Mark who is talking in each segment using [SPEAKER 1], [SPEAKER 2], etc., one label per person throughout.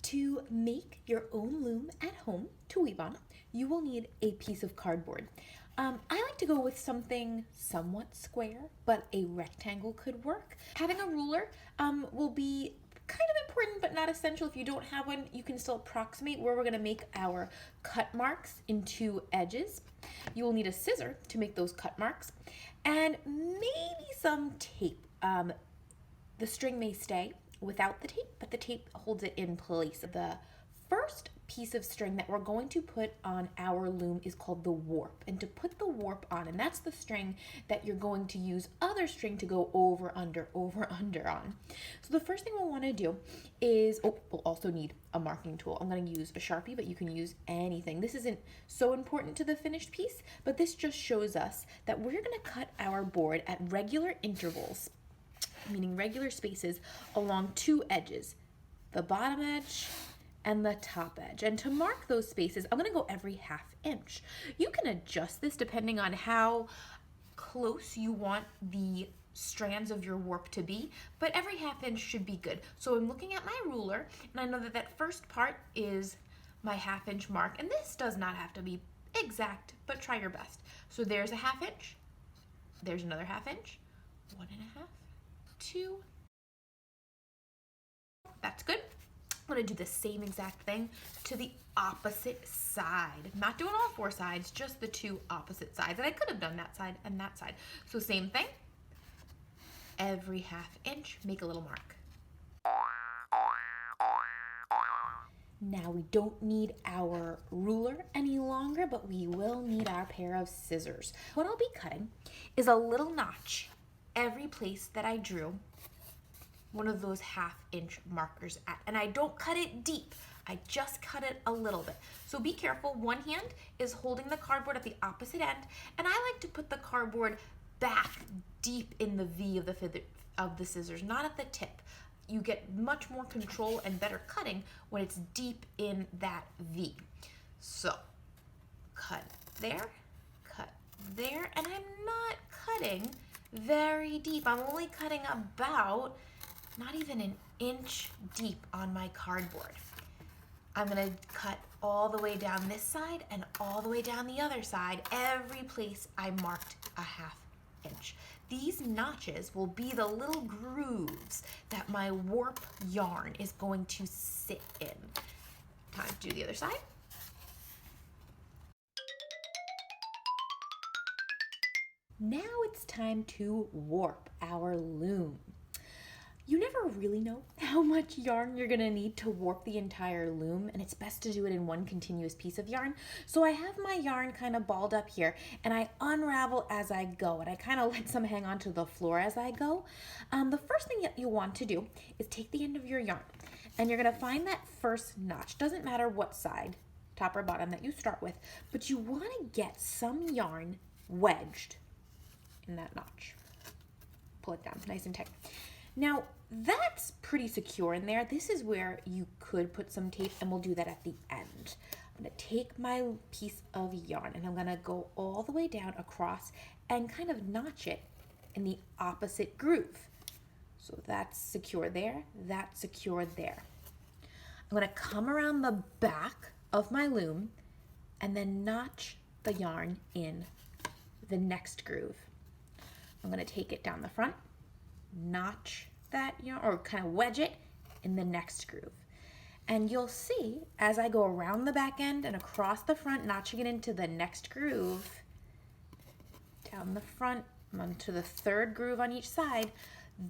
[SPEAKER 1] To make your own loom at home to weave on, you will need a piece of cardboard. I like to go with something somewhat square, but a rectangle could work. Having a ruler will be kind of important, but not essential. If you don't have one, you can still approximate where we're gonna make our cut marks into edges. You will need a scissor to make those cut marks, and maybe some tape. The string may stay without the tape, but the tape holds it in place. The first piece of string that we're going to put on our loom is called the warp. And to put the warp on, and that's the string that you're going to use other string to go over, under on. So the first thing we'll want to do is, we'll also need a marking tool. I'm going to use a Sharpie, but you can use anything. This isn't so important to the finished piece, but this just shows us that we're going to cut our board at regular intervals, meaning regular spaces along two edges, the bottom edge and the top edge. And to mark those spaces, I'm gonna go every ½ inch. You can adjust this depending on how close you want the strands of your warp to be, but every ½ inch should be good. So I'm looking at my ruler, and I know that that first part is my ½ inch mark, and this does not have to be exact, but try your best. So there's a ½ inch, there's another ½ inch, 1 1/2, 2. That's good. I'm gonna do the same exact thing to the opposite side. Not doing all 4 sides, just the 2 opposite sides. And I could have done that side and that side. So same thing. Every ½ inch, make a little mark. Now we don't need our ruler any longer, but we will need our pair of scissors. What I'll be cutting is a little notch every place that I drew one of those ½ inch markers at. And I don't cut it deep, I just cut it a little bit. So be careful, one hand is holding the cardboard at the opposite end, and I like to put the cardboard back deep in the V of the scissors, not at the tip. You get much more control and better cutting when it's deep in that V. So, cut there, and I'm not cutting very deep. I'm only cutting about not even an inch deep on my cardboard. I'm gonna cut all the way down this side and all the way down the other side, every place I marked a ½ inch. These notches will be the little grooves that my warp yarn is going to sit in. Time to do the other side. Now it's time to warp our loom. You never really know how much yarn you're gonna need to warp the entire loom, and it's best to do it in one continuous piece of yarn. So I have my yarn kind of balled up here, and I unravel as I go, and I kind of let some hang onto the floor as I go. The first thing that you want to do is take the end of your yarn, and you're gonna find that first notch. Doesn't matter what side, top or bottom, that you start with, but you wanna get some yarn wedged in that notch. Pull it down nice and tight. Now, that's pretty secure in there. This is where you could put some tape, and we'll do that at the end. I'm gonna take my piece of yarn, and I'm gonna go all the way down across and kind of notch it in the opposite groove. So that's secure there, that's secure there. I'm gonna come around the back of my loom and then notch the yarn in the next groove. I'm gonna take it down the front, notch that yarn, or kind of wedge it in the next groove. And you'll see as I go around the back end and across the front, notching it into the next groove, down the front, onto the third groove on each side,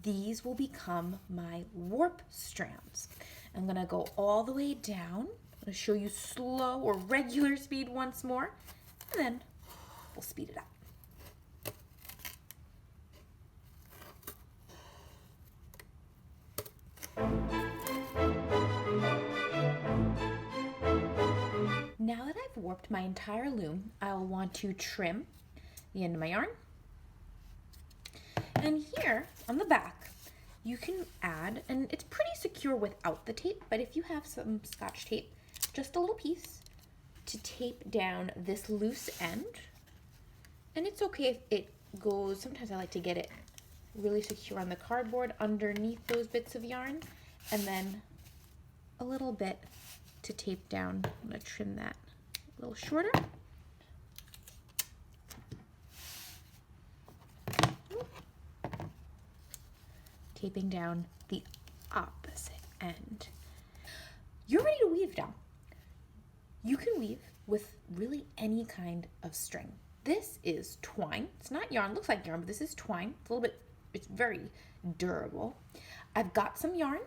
[SPEAKER 1] these will become my warp strands. I'm gonna go all the way down. I'm gonna show you slow or regular speed once more, and then we'll speed it up. Now that I've warped my entire loom, I'll want to trim the end of my yarn. And here on the back, you can add, and it's pretty secure without the tape, but if you have some Scotch tape, just a little piece to tape down this loose end. And it's okay if it goes, sometimes I like to get it really secure on the cardboard underneath those bits of yarn, and then a little bit to tape down. I'm gonna trim that a little shorter. Taping down the opposite end. You're ready to weave now. You can weave with really any kind of string. This is twine. It's not yarn, looks like yarn, but this is twine. It's a little bit, it's very durable. I've got some yarn.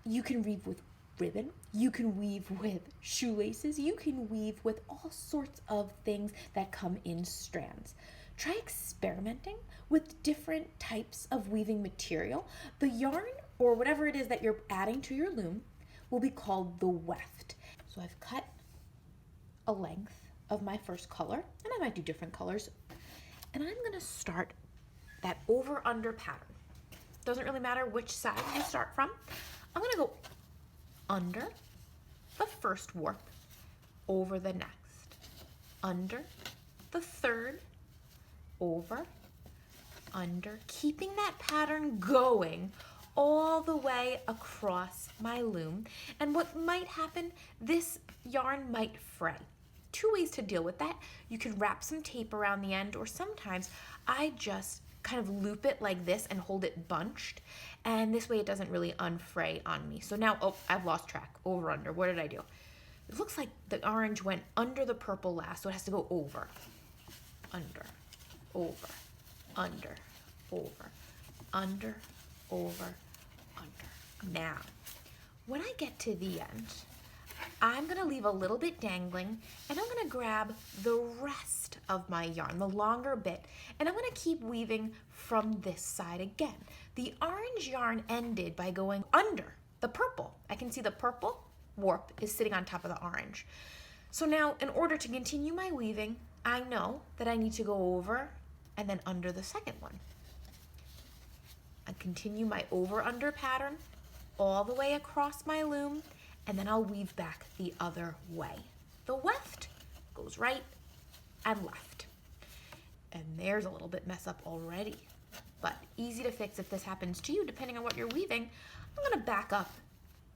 [SPEAKER 1] You can weave with ribbon. You can weave with shoelaces. You can weave with all sorts of things that come in strands. Try experimenting with different types of weaving material. The yarn, or whatever it is that you're adding to your loom, will be called the weft. So I've cut a length of my first color, and I might do different colors. And I'm gonna start that over-under pattern. Doesn't really matter which side you start from. I'm gonna go under the first warp, over the next, under the third, over, under, keeping that pattern going all the way across my loom. And what might happen, this yarn might fray. Two ways to deal with that. You can wrap some tape around the end, or sometimes I just kind of loop it like this and hold it bunched, and this way it doesn't really unfray on me. So now, oh, I've lost track. Over, under, what did I do? It looks like the orange went under the purple last, so it has to go over, under, over, under, over, under, over, under. Now, when I get to the end, I'm gonna leave a little bit dangling, and I'm gonna grab the rest of my yarn, the longer bit, and I'm gonna keep weaving from this side again. The orange yarn ended by going under the purple. I can see the purple warp is sitting on top of the orange. So now, in order to continue my weaving, I know that I need to go over and then under the second one. I continue my over-under pattern all the way across my loom, and then I'll weave back the other way. The weft goes right and left. And there's a little bit mess up already, but easy to fix if this happens to you, depending on what you're weaving. I'm gonna back up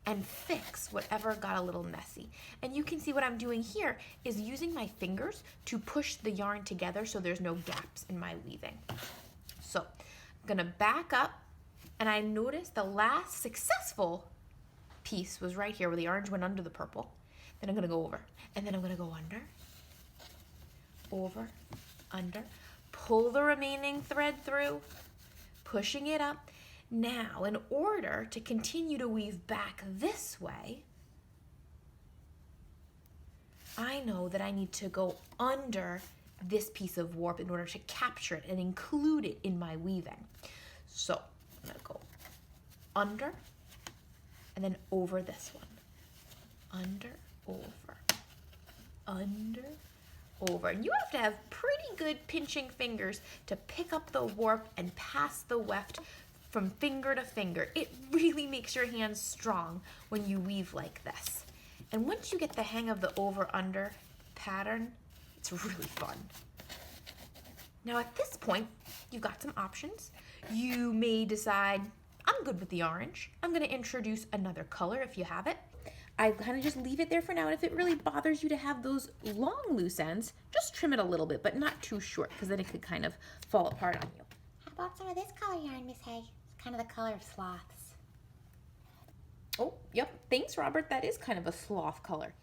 [SPEAKER 1] and fix whatever got a little messy. And you can see what I'm doing here is using my fingers to push the yarn together so there's no gaps in my weaving. So I'm gonna back up, and I noticed the last successful piece was right here where the orange went under the purple. Then I'm gonna go over, and then I'm gonna go under, over, under, pull the remaining thread through, pushing it up. Now, in order to continue to weave back this way, I know that I need to go under this piece of warp in order to capture it and include it in my weaving. So I'm gonna go under, and then over this one. Under, over, under, over. And you have to have pretty good pinching fingers to pick up the warp and pass the weft from finger to finger. It really makes your hands strong when you weave like this. And once you get the hang of the over-under pattern, it's really fun. Now at this point, you've got some options. You may decide, I'm good with the orange. I'm gonna introduce another color if you have it. I kind of just leave it there for now, and if it really bothers you to have those long loose ends, just trim it a little bit, but not too short, because then it could kind of fall apart on you.
[SPEAKER 2] How about some of this color yarn, Miss Hay? It's kind of the color of sloths.
[SPEAKER 1] Oh, yep, thanks, Robert. That is kind of a sloth color.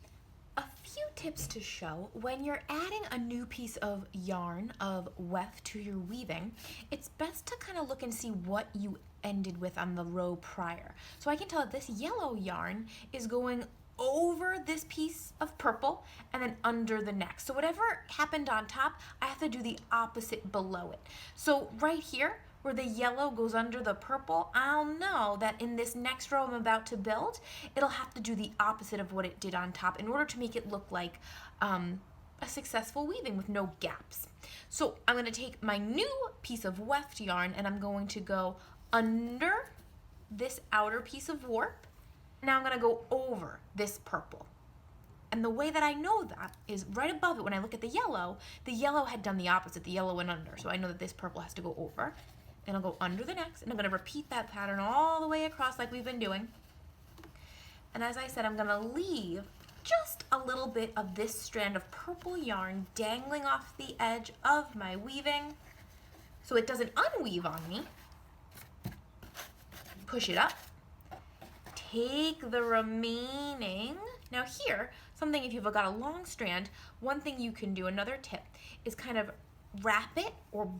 [SPEAKER 1] A few tips to show when you're adding a new piece of yarn, of weft, to your weaving. It's best to kind of look and see what you ended with on the row prior. So I can tell that this yellow yarn is going over this piece of purple and then under the next. So whatever happened on top, I have to do the opposite below it. So right here, where the yellow goes under the purple, I'll know that in this next row I'm about to build, it'll have to do the opposite of what it did on top in order to make it look like a successful weaving with no gaps. So I'm gonna take my new piece of weft yarn and I'm going to go under this outer piece of warp. Now I'm gonna go over this purple. And the way that I know that is right above it, when I look at the yellow had done the opposite, the yellow went under. So I know that this purple has to go over. And I'll go under the next, and I'm gonna repeat that pattern all the way across like we've been doing. And as I said, I'm gonna leave just a little bit of this strand of purple yarn dangling off the edge of my weaving so it doesn't unweave on me. Push it up. Take the remaining. Now here, something if you've got a long strand, one thing you can do, another tip, is kind of wrap it or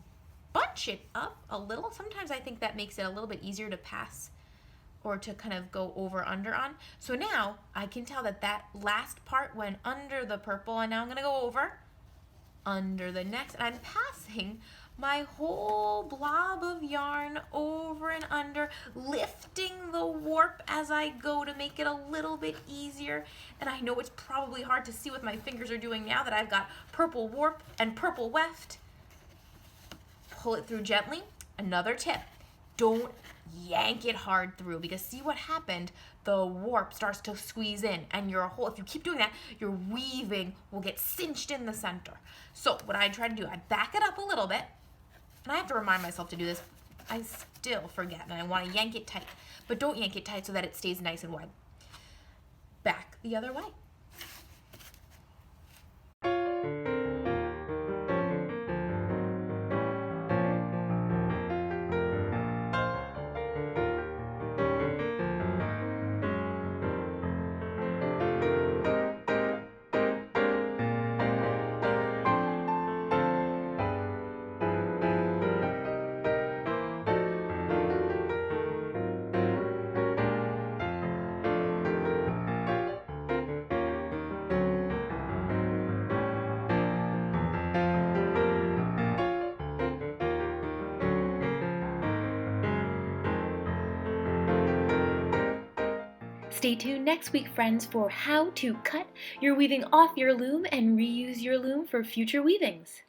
[SPEAKER 1] bunch it up a little. Sometimes I think that makes it a little bit easier to pass or to kind of go over under on. So now I can tell that that last part went under the purple, and now I'm gonna go over under the next, and I'm passing my whole blob of yarn over and under, lifting the warp as I go to make it a little bit easier. And I know it's probably hard to see what my fingers are doing now that I've got purple warp and purple weft. Pull it through gently. Another tip, don't yank it hard through, because see what happened? The warp starts to squeeze in, and your whole, if you keep doing that, your weaving will get cinched in the center. So what I try to do, I back it up a little bit, and I have to remind myself to do this. I still forget, and I want to yank it tight, but don't yank it tight so that it stays nice and wide. Back the other way. Stay tuned next week, friends, for how to cut your weaving off your loom and reuse your loom for future weavings.